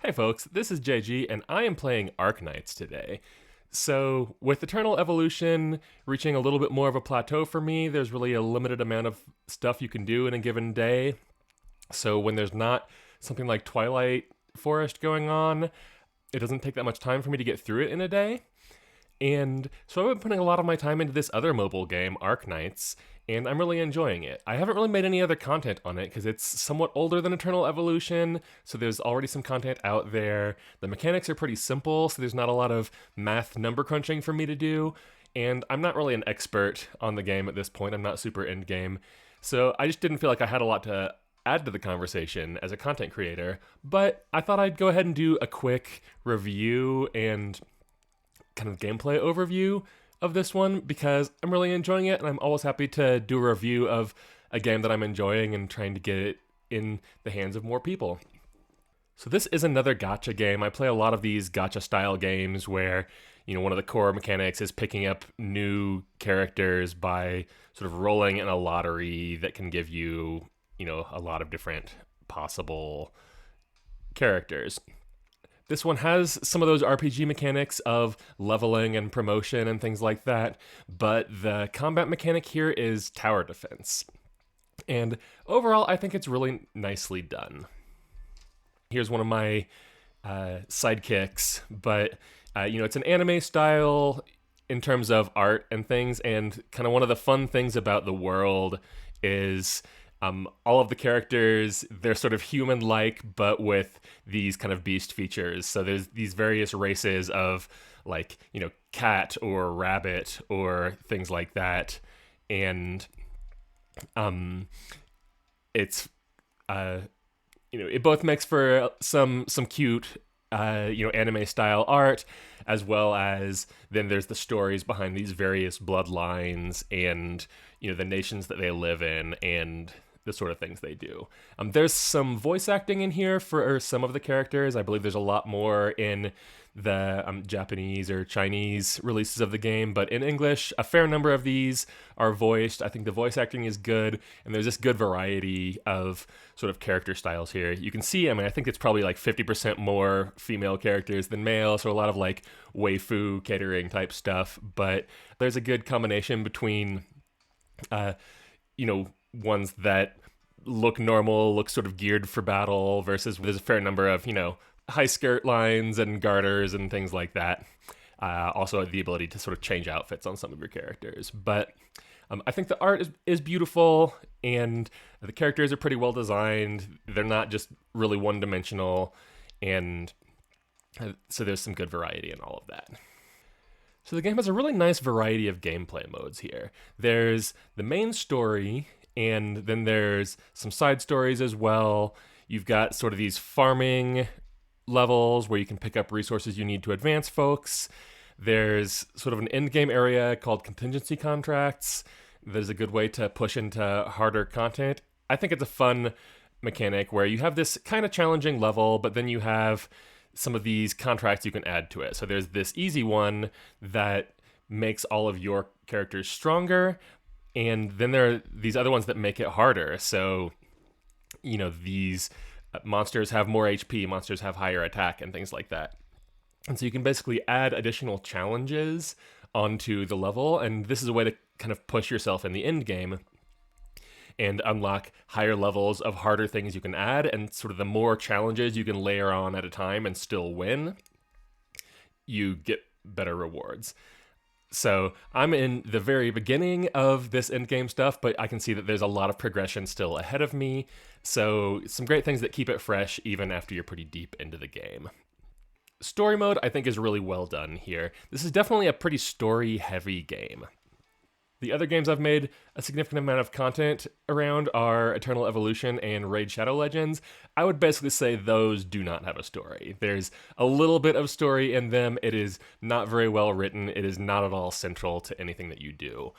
Hey folks, this is JG, and I am playing Arknights today. So, with Eternal Evolution reaching a little bit more of a plateau for me, there's really a limited amount of stuff you can do in a given day. So, when there's not something like Twilight Forest going on, it doesn't take that much time for me to get through it in a day. And so I've been putting a lot of my time into this other mobile game, Arknights, and I'm really enjoying it. I haven't really made any other content on it because it's somewhat older than Eternal Evolution, so there's already some content out there. The mechanics are pretty simple, so there's not a lot of math number crunching for me to do, and I'm not really an expert on the game at this point. I'm not super end game. So I just didn't feel like I had a lot to add to the conversation as a content creator, but I thought I'd go ahead and do a quick review and kind of gameplay overview of this one because I'm really enjoying it, and I'm always happy to do a review of a game that I'm enjoying and trying to get it in the hands of more people. So this is another gacha game. I play a lot of these gacha style games where, one of the core mechanics is picking up new characters by sort of rolling in a lottery that can give you, a lot of different possible characters. This one has some of those RPG mechanics of leveling and promotion and things like that, but the combat mechanic here is tower defense. And overall, I think it's really nicely done. Here's one of my sidekicks, but it's an anime style in terms of art and things, and kind of one of the fun things about the world is all of the characters, they're sort of human-like, but with these kind of beast features. So there's these various races of, cat or rabbit or things like that. And it's, it both makes for some cute, anime-style art, as well as then there's the stories behind these various bloodlines and, the nations that they live in and the sort of things they do. There's some voice acting in here for some of the characters. I believe there's a lot more in the Japanese or Chinese releases of the game, but in English, a fair number of these are voiced. I think the voice acting is good, and there's this good variety of sort of character styles here. You can see, I think it's probably like 50% more female characters than male, so a lot of like waifu catering type stuff, but there's a good combination between ones that look normal, look sort of geared for battle, versus there's a fair number of, high skirt lines and garters and things like that. Also, the ability to sort of change outfits on some of your characters. But I think the art is beautiful, and the characters are pretty well designed. They're not just really one-dimensional, and so there's some good variety in all of that. So the game has a really nice variety of gameplay modes here. There's the main story, and then there's some side stories as well. You've got sort of these farming levels where you can pick up resources you need to advance folks. There's sort of an end game area called contingency contracts. There's a good way to push into harder content. I think it's a fun mechanic where you have this kind of challenging level, but then you have some of these contracts you can add to it. So there's this easy one that makes all of your characters stronger, and then there are these other ones that make it harder. So, these monsters have more HP, monsters have higher attack, and things like that. And so you can basically add additional challenges onto the level, and this is a way to kind of push yourself in the end game and unlock higher levels of harder things you can add, and sort of the more challenges you can layer on at a time and still win, you get better rewards. So I'm in the very beginning of this endgame stuff, but I can see that there's a lot of progression still ahead of me. So some great things that keep it fresh even after you're pretty deep into the game. Story mode, I think, is really well done here. This is definitely a pretty story-heavy game. The other games I've made a significant amount of content around are Eternal Evolution and Raid Shadow Legends. I would basically say those do not have a story. There's a little bit of story in them. It is not very well written. It is not at all central to anything that you do.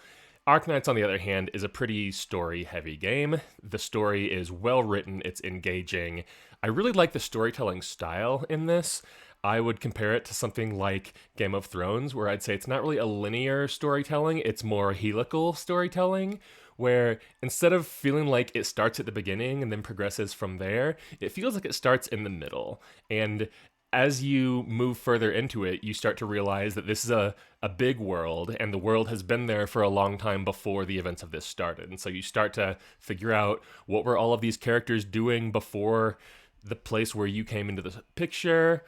Arknights, on the other hand, is a pretty story-heavy game. The story is well written. It's engaging. I really like the storytelling style in this. I would compare it to something like Game of Thrones, where I'd say it's not really a linear storytelling, it's more helical storytelling, where instead of feeling like it starts at the beginning and then progresses from there, it feels like it starts in the middle. And as you move further into it, you start to realize that this is a big world, and the world has been there for a long time before the events of this started. And so you start to figure out, what were all of these characters doing before the place where you came into the picture?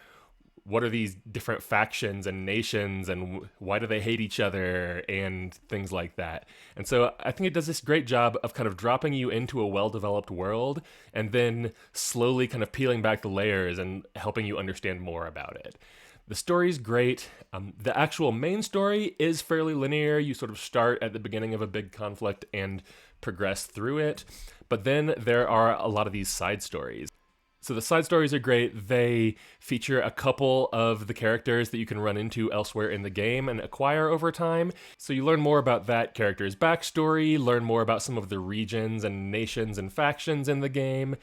What are these different factions and nations, and why do they hate each other, and things like that. And so I think it does this great job of kind of dropping you into a well-developed world and then slowly kind of peeling back the layers and helping you understand more about it. The story's great. The actual main story is fairly linear. You sort of start at the beginning of a big conflict and progress through it. But then there are a lot of these side stories. So the side stories are great. They feature a couple of the characters that you can run into elsewhere in the game and acquire over time. So you learn more about that character's backstory, learn more about some of the regions and nations and factions in the game,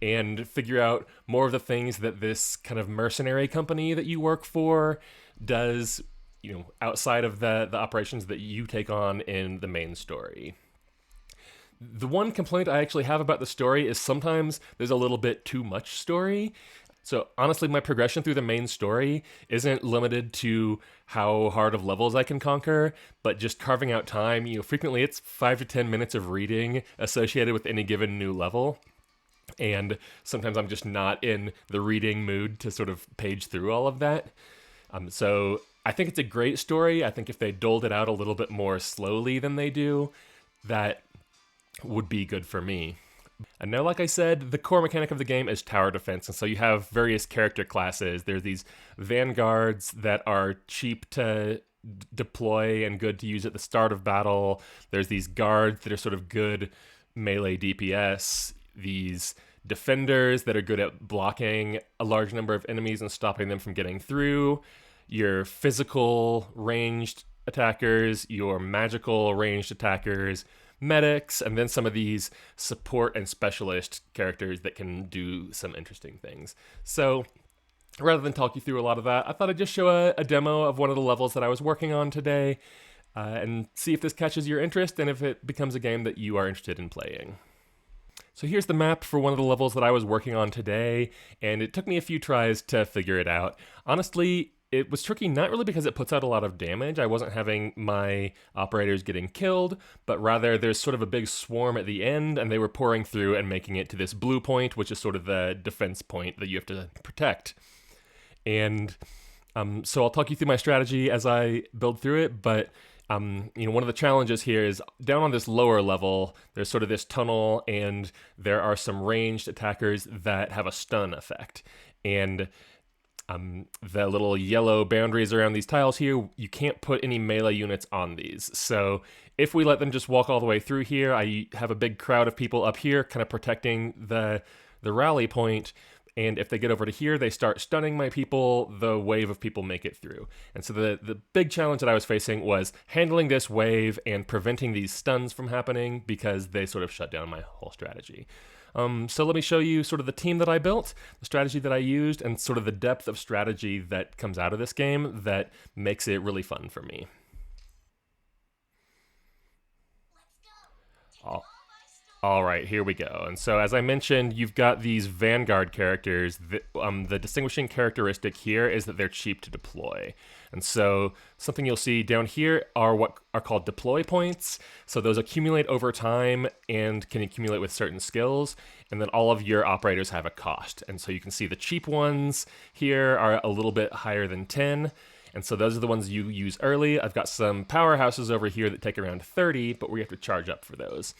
and figure out more of the things that this kind of mercenary company that you work for does, outside of the operations that you take on in the main story. The one complaint I actually have about the story is sometimes there's a little bit too much story. So honestly, my progression through the main story isn't limited to how hard of levels I can conquer, but just carving out time. Frequently it's 5 to 10 minutes of reading associated with any given new level. And sometimes I'm just not in the reading mood to sort of page through all of that. So I think it's a great story. I think if they doled it out a little bit more slowly than they do, that would be good for me. And now, like I said, the core mechanic of the game is tower defense, and so you have various character classes. There's these vanguards that are cheap to deploy and good to use at the start of battle. There's these guards that are sort of good melee DPS. These defenders that are good at blocking a large number of enemies and stopping them from getting through. Your physical ranged attackers, your magical ranged attackers, medics, and then some of these support and specialist characters that can do some interesting things. So rather than talk you through a lot of that, I thought I'd just show a demo of one of the levels that I was working on today and see if this catches your interest and if it becomes a game that you are interested in playing. So here's the map for one of the levels that I was working on today, and it took me a few tries to figure it out. Honestly, it was tricky, not really because it puts out a lot of damage. I wasn't having my operators getting killed, but rather there's sort of a big swarm at the end, and they were pouring through and making it to this blue point, which is sort of the defense point that you have to protect. And so I'll talk you through my strategy as I build through it, but one of the challenges here is down on this lower level, there's sort of this tunnel, and there are some ranged attackers that have a stun effect. And the little yellow boundaries around these tiles here, you can't put any melee units on these. So if we let them just walk all the way through here, I have a big crowd of people up here kind of protecting the rally point. And if they get over to here, they start stunning my people, the wave of people make it through. And so the big challenge that I was facing was handling this wave and preventing these stuns from happening because they sort of shut down my whole strategy. So let me show you sort of the team that I built, the strategy that I used, and sort of the depth of strategy that comes out of this game that makes it really fun for me. All right, here we go. And so as I mentioned, you've got these Vanguard characters. The distinguishing characteristic here is that they're cheap to deploy. And so something you'll see down here are what are called deploy points. So those accumulate over time and can accumulate with certain skills. And then all of your operators have a cost. And so you can see the cheap ones here are a little bit higher than 10. And so those are the ones you use early. I've got some powerhouses over here that take around 30, but we have to charge up for those.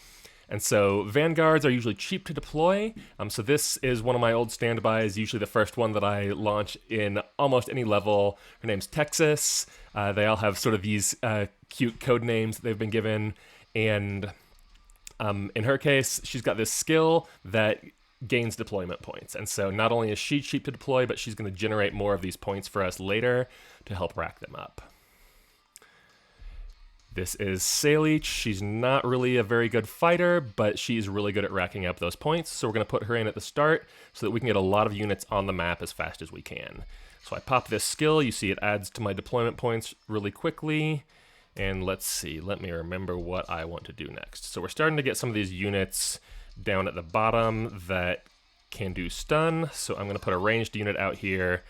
And so Vanguards are usually cheap to deploy. So this is one of my old standbys, usually the first one that I launch in almost any level. Her name's Texas. They all have sort of these cute code names that they've been given. And in her case, she's got this skill that gains deployment points. And so not only is she cheap to deploy, but she's going to generate more of these points for us later to help rack them up. This is Saleech. She's not really a very good fighter, but she's really good at racking up those points. So we're going to put her in at the start so that we can get a lot of units on the map as fast as we can. So I pop this skill. You see it adds to my deployment points really quickly. And let's see, let me remember what I want to do next. So we're starting to get some of these units down at the bottom that can do stun. So I'm going to put a ranged unit out here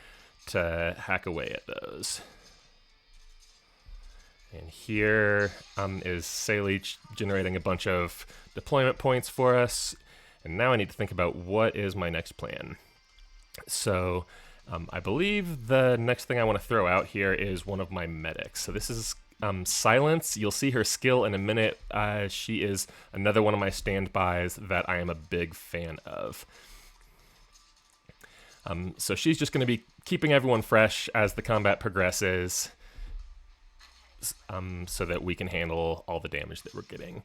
to hack away at those. And here is Saley generating a bunch of deployment points for us. And now I need to think about what is my next plan. So I believe the next thing I want to throw out here is one of my medics. So this is Silence. You'll see her skill in a minute. She is another one of my standbys that I am a big fan of. So she's just going to be keeping everyone fresh as the combat progresses, so that we can handle all the damage that we're getting.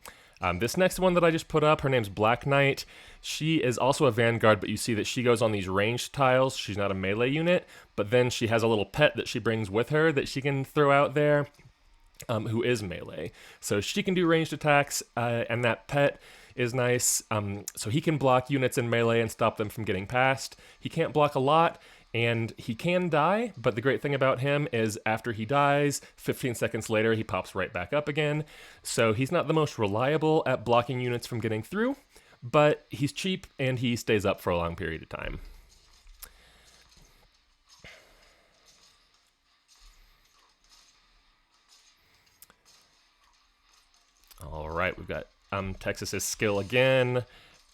This next one that I just put up, her name's Arknights. She is also a Vanguard, but you see that she goes on these ranged tiles. She's not a melee unit, but then she has a little pet that she brings with her that she can throw out there, who is melee. So she can do ranged attacks, and that pet is nice. So he can block units in melee and stop them from getting past. He can't block a lot, and he can die, but the great thing about him is after he dies, 15 seconds later, he pops right back up again. So he's not the most reliable at blocking units from getting through, but he's cheap and he stays up for a long period of time. All right, we've got Texas's skill again,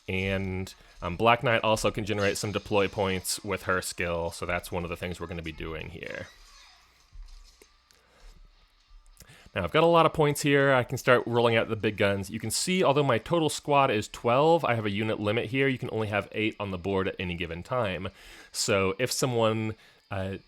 and Arknights also can generate some deploy points with her skill, so that's one of the things we're going to be doing here. Now, I've got a lot of points here. I can start rolling out the big guns. You can see, although my total squad is 12, I have a unit limit here. You can only have 8 on the board at any given time. So if someone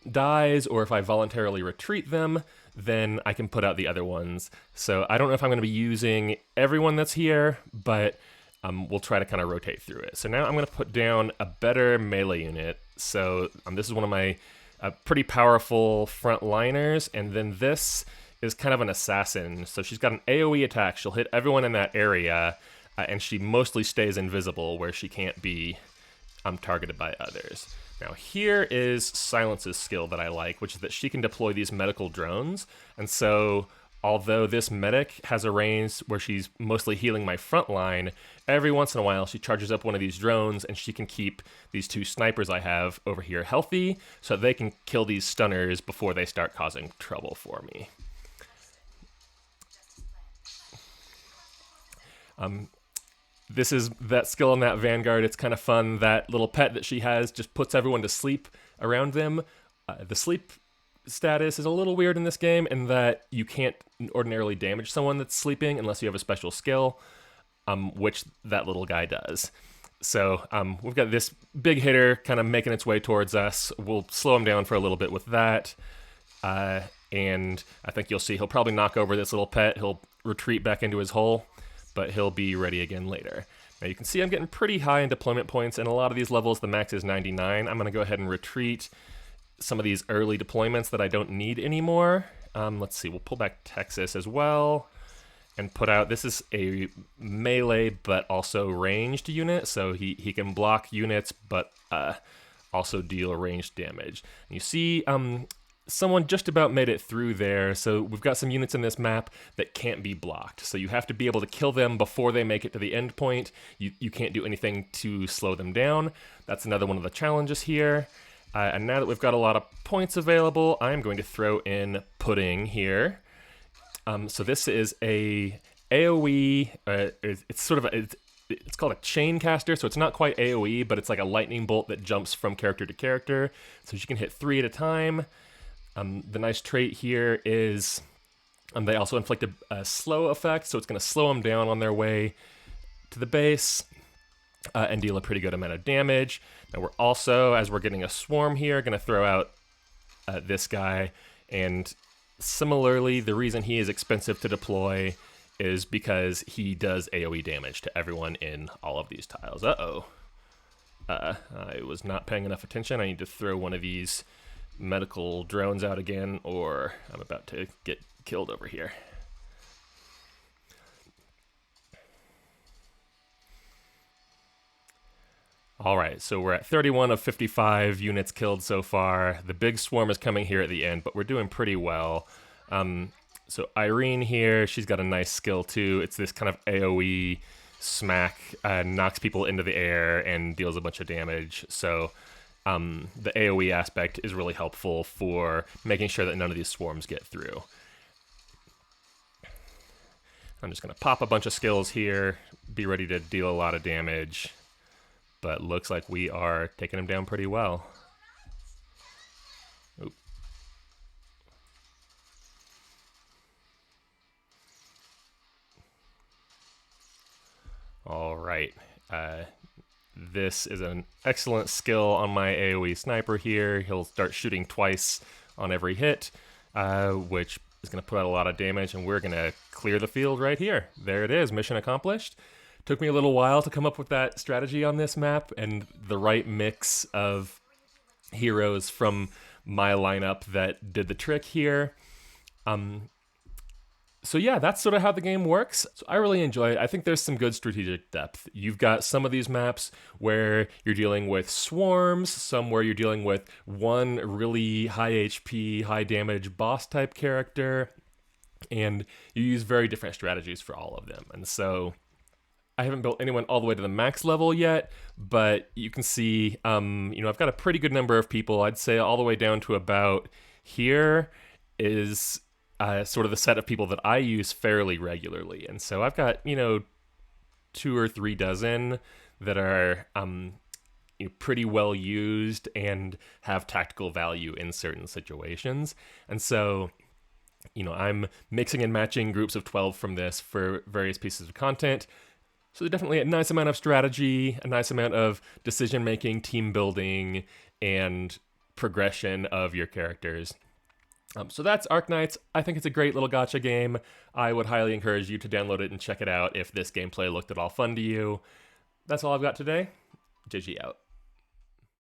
dies, or if I voluntarily retreat them, then I can put out the other ones. So I don't know if I'm going to be using everyone that's here, but we'll try to kind of rotate through it. So now I'm going to put down a better melee unit. So this is one of my pretty powerful frontliners, and then this is kind of an assassin. So she's got an AoE attack. She'll hit everyone in that area, and she mostly stays invisible where she can't be targeted by others. Now here is Silence's skill that I like, which is that she can deploy these medical drones. And so although this medic has a range where she's mostly healing my front line, every once in a while she charges up one of these drones and she can keep these 2 snipers I have over here healthy so they can kill these stunners before they start causing trouble for me. This is that skill in that Vanguard. It's kind of fun. That little pet that she has just puts everyone to sleep around them. The sleep status is a little weird in this game in that you can't ordinarily damage someone that's sleeping unless you have a special skill, which that little guy does. So we've got this big hitter kind of making its way towards us. We'll slow him down for a little bit with that. And I think you'll see he'll probably knock over this little pet. He'll retreat back into his hole, but he'll be ready again later. Now you can see I'm getting pretty high in deployment points. In a lot of these levels, the max is 99. I'm going to go ahead and retreat some of these early deployments that I don't need anymore. Let's see, we'll pull back Texas as well and put out, this is a melee but also ranged unit, so he can block units but also deal ranged damage. And you see someone just about made it through there, so we've got some units in this map that can't be blocked. So you have to be able to kill them before they make it to the end point. You can't do anything to slow them down. That's another one of the challenges here. And now that we've got a lot of points available, I'm going to throw in Pudding here. So this is a AoE, it's sort of it's called a chain caster, so it's not quite AoE, but it's like a lightning bolt that jumps from character to character. So she can hit 3 at a time. The nice trait here is they also inflict a slow effect, so it's going to slow them down on their way to the base and deal a pretty good amount of damage. Now we're also, as we're getting a swarm here, going to throw out this guy, and similarly, the reason he is expensive to deploy is because he does AoE damage to everyone in all of these tiles. I was not paying enough attention. I need to throw one of these medical drones out again, or I'm about to get killed over here. All right, so we're at 31 of 55 units killed so far. The big swarm is coming here at the end, but we're doing pretty well. So Irene here, she's got a nice skill too. It's this kind of AoE smack, knocks people into the air and deals a bunch of damage. So the AoE aspect is really helpful for making sure that none of these swarms get through. I'm just going to pop a bunch of skills here, be ready to deal a lot of damage, but looks like we are taking them down pretty well. Oop. All right. This is an excellent skill on my AoE sniper here. He'll start shooting twice on every hit, which is going to put out a lot of damage, and we're going to clear the field right here. There it is, mission accomplished. Took me a little while to come up with that strategy on this map and the right mix of heroes from my lineup that did the trick here. So yeah, that's sort of how the game works. So I really enjoy it. I think there's some good strategic depth. You've got some of these maps where you're dealing with swarms, some where you're dealing with one really high HP, high damage boss type character, and you use very different strategies for all of them. And so I haven't built anyone all the way to the max level yet, but you can see, I've got a pretty good number of people. I'd say all the way down to about here is sort of the set of people that I use fairly regularly. And so I've got, 2 or 3 dozen that are pretty well used and have tactical value in certain situations. And so, I'm mixing and matching groups of 12 from this for various pieces of content. So there's definitely a nice amount of strategy, a nice amount of decision-making, team building, and progression of your characters. So that's Arknights. I think it's a great little gacha game. I would highly encourage you to download it and check it out if this gameplay looked at all fun to you. That's all I've got today. GG out.